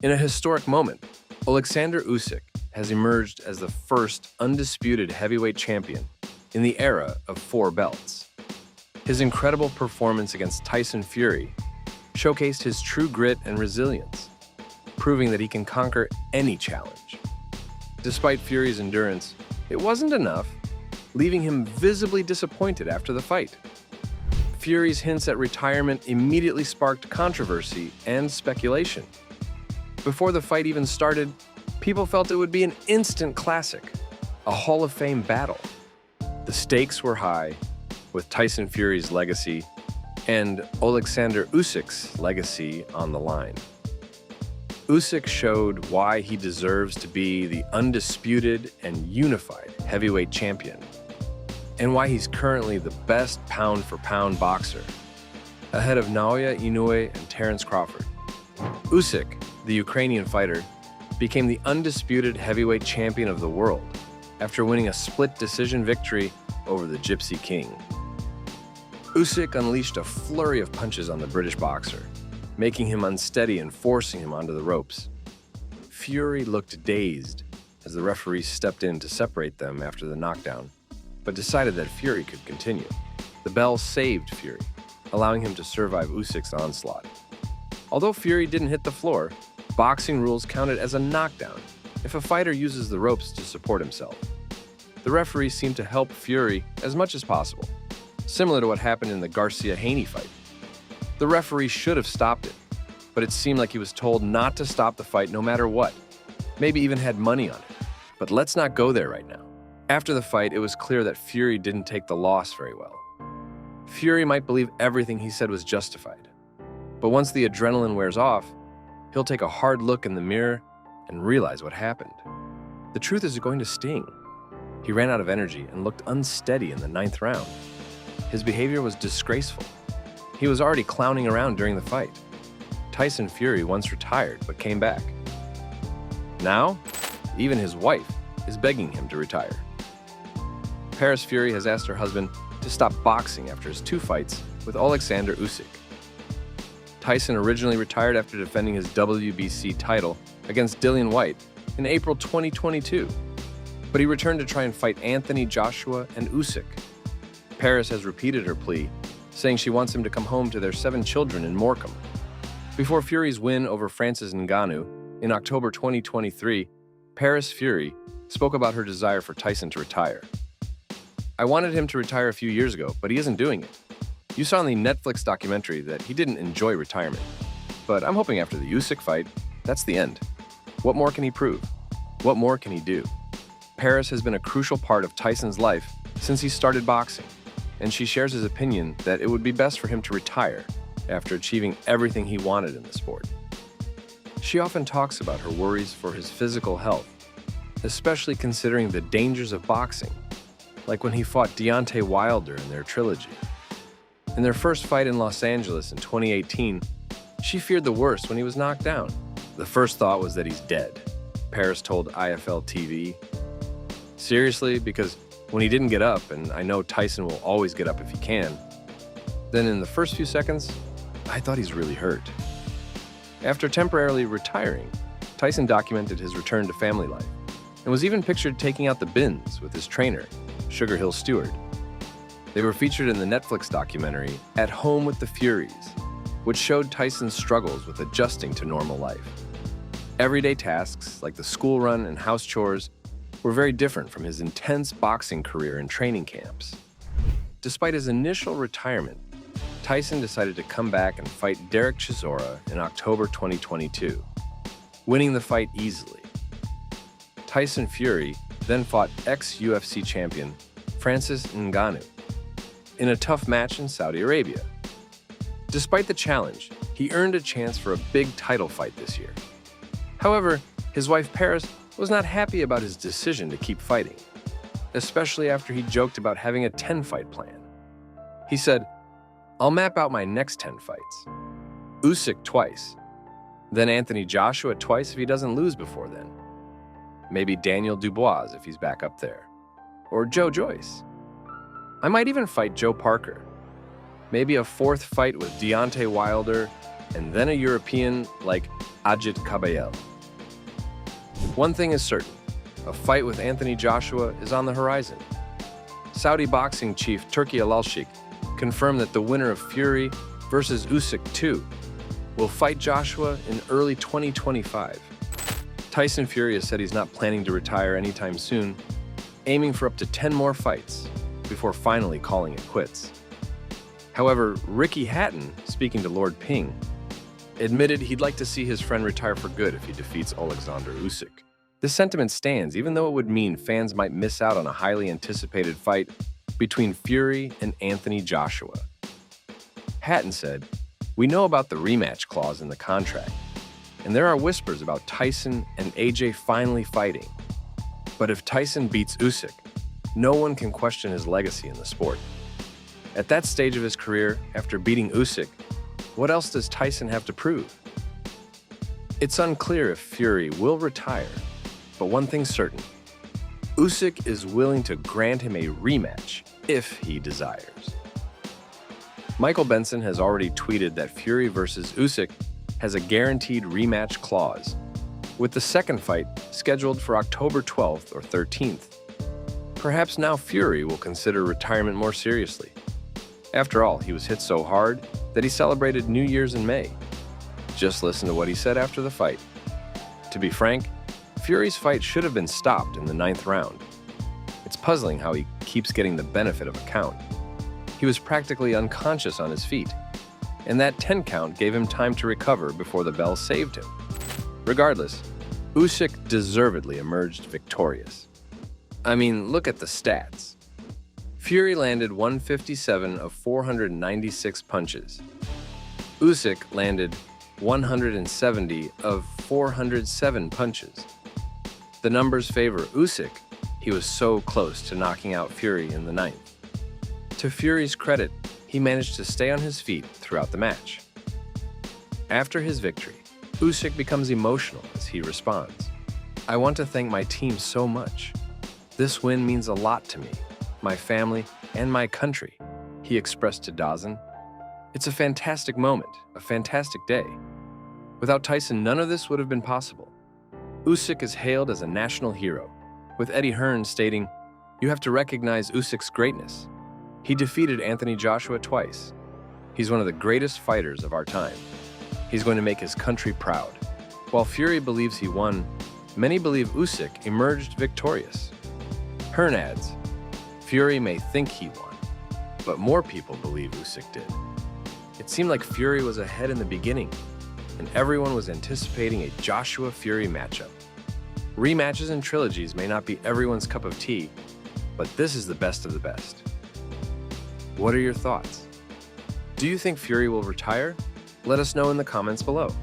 In a historic moment, Alexander Usyk has emerged as the first undisputed heavyweight champion in the era of 4 belts. His incredible performance against Tyson Fury showcased his true grit and resilience, proving that he can conquer any challenge. Despite Fury's endurance, it wasn't enough, leaving him visibly disappointed after the fight. Fury's hints at retirement immediately sparked controversy and speculation. Before the fight even started, people felt it would be an instant classic, a Hall of Fame battle. The stakes were high, with Tyson Fury's legacy and Alexander Usyk's legacy on the line. Usyk showed why he deserves to be the undisputed and unified heavyweight champion, and why he's currently the best pound-for-pound boxer, ahead of Naoya Inoue and Terence Crawford. Usyk, the Ukrainian fighter, became the undisputed heavyweight champion of the world after winning a split decision victory over the Gypsy King. Usyk unleashed a flurry of punches on the British boxer, making him unsteady and forcing him onto the ropes. Fury looked dazed as the referee stepped in to separate them after the knockdown, but decided that Fury could continue. The bell saved Fury, allowing him to survive Usyk's onslaught. Although Fury didn't hit the floor, boxing rules counted as a knockdown if a fighter uses the ropes to support himself. The referee seemed to help Fury as much as possible, similar to what happened in the Garcia-Haney fight. The referee should have stopped it, but it seemed like he was told not to stop the fight no matter what, maybe even had money on it. But let's not go there right now. After the fight, it was clear that Fury didn't take the loss very well. Fury might believe everything he said was justified, but once the adrenaline wears off, he'll take a hard look in the mirror and realize what happened. The truth is going to sting. He ran out of energy and looked unsteady in the 9th round. His behavior was disgraceful. He was already clowning around during the fight. Tyson Fury once retired but came back. Now, even his wife is begging him to retire. Paris Fury has asked her husband to stop boxing after his 2 fights with Alexander Usyk. Tyson originally retired after defending his WBC title against Dillian Whyte in April 2022, but he returned to try and fight Anthony Joshua and Usyk. Paris has repeated her plea, saying she wants him to come home to their 7 children in Morecambe. Before Fury's win over Francis Ngannou in October 2023, Paris Fury spoke about her desire for Tyson to retire. "I wanted him to retire a few years ago, but he isn't doing it. You saw in the Netflix documentary that he didn't enjoy retirement. But I'm hoping after the Usyk fight, that's the end. What more can he prove? What more can he do?" Paris has been a crucial part of Tyson's life since he started boxing, and she shares his opinion that it would be best for him to retire after achieving everything he wanted in the sport. She often talks about her worries for his physical health, especially considering the dangers of boxing, like when he fought Deontay Wilder in their trilogy. In their first fight in Los Angeles in 2018, she feared the worst when he was knocked down. "The first thought was that he's dead," Paris told IFL TV. "Seriously, because when he didn't get up, and I know Tyson will always get up if he can, then in the first few seconds, I thought he's really hurt." After temporarily retiring, Tyson documented his return to family life and was even pictured taking out the bins with his trainer, Sugar Hill Stewart. They were featured in the Netflix documentary At Home with the Furies, which showed Tyson's struggles with adjusting to normal life. Everyday tasks like the school run and house chores were very different from his intense boxing career and training camps. Despite his initial retirement, Tyson decided to come back and fight Derek Chisora in October 2022, winning the fight easily. Tyson Fury then fought ex-UFC champion Francis Ngannou in a tough match in Saudi Arabia. Despite the challenge, he earned a chance for a big title fight this year. However, his wife Paris was not happy about his decision to keep fighting, especially after he joked about having a 10-fight plan. He said, "I'll map out my next 10 fights. Usyk twice, then Anthony Joshua twice if he doesn't lose before then. Maybe Daniel Dubois if he's back up there. Or Joe Joyce. I might even fight Joe Parker. Maybe a 4th fight with Deontay Wilder and then a European like Ajit Kabayel. One thing is certain, a fight with Anthony Joshua is on the horizon. Saudi boxing chief Turki Al-Sheikh confirmed that the winner of Fury versus Usyk 2 will fight Joshua in early 2025. Tyson Fury has said he's not planning to retire anytime soon, aiming for up to 10 more fights before finally calling it quits. However, Ricky Hatton, speaking to Lord Ping, admitted he'd like to see his friend retire for good if he defeats Alexander Usyk. This sentiment stands, even though it would mean fans might miss out on a highly anticipated fight between Fury and Anthony Joshua. Hatton said, "We know about the rematch clause in the contract, and there are whispers about Tyson and AJ finally fighting. But if Tyson beats Usyk, no one can question his legacy in the sport. At that stage of his career, after beating Usyk, what else does Tyson have to prove?" It's unclear if Fury will retire, but one thing's certain. Usyk is willing to grant him a rematch if he desires. Michael Benson has already tweeted that Fury versus Usyk has a guaranteed rematch clause, with the second fight scheduled for October 12th or 13th. Perhaps now Fury will consider retirement more seriously. After all, he was hit so hard that he celebrated New Year's in May. Just listen to what he said after the fight. To be frank, Fury's fight should have been stopped in the 9th round. It's puzzling how he keeps getting the benefit of a count. He was practically unconscious on his feet, and that 10 count gave him time to recover before the bell saved him. Regardless, Usyk deservedly emerged victorious. I mean, look at the stats. Fury landed 157 of 496 punches. Usyk landed 170 of 407 punches. The numbers favor Usyk. He was so close to knocking out Fury in the 9th. To Fury's credit, he managed to stay on his feet throughout the match. After his victory, Usyk becomes emotional as he responds. "I want to thank my team so much. This win means a lot to me, my family, and my country," he expressed to DAZN. "It's a fantastic moment, a fantastic day. Without Tyson, none of this would have been possible." Usyk is hailed as a national hero, with Eddie Hearn stating, "You have to recognize Usyk's greatness. He defeated Anthony Joshua twice. He's one of the greatest fighters of our time. He's going to make his country proud." While Fury believes he won, many believe Usyk emerged victorious. Hearn adds, "Fury may think he won, but more people believe Usyk did. It seemed like Fury was ahead in the beginning, and everyone was anticipating a Joshua-Fury matchup. Rematches and trilogies may not be everyone's cup of tea, but this is the best of the best." What are your thoughts? Do you think Fury will retire? Let us know in the comments below.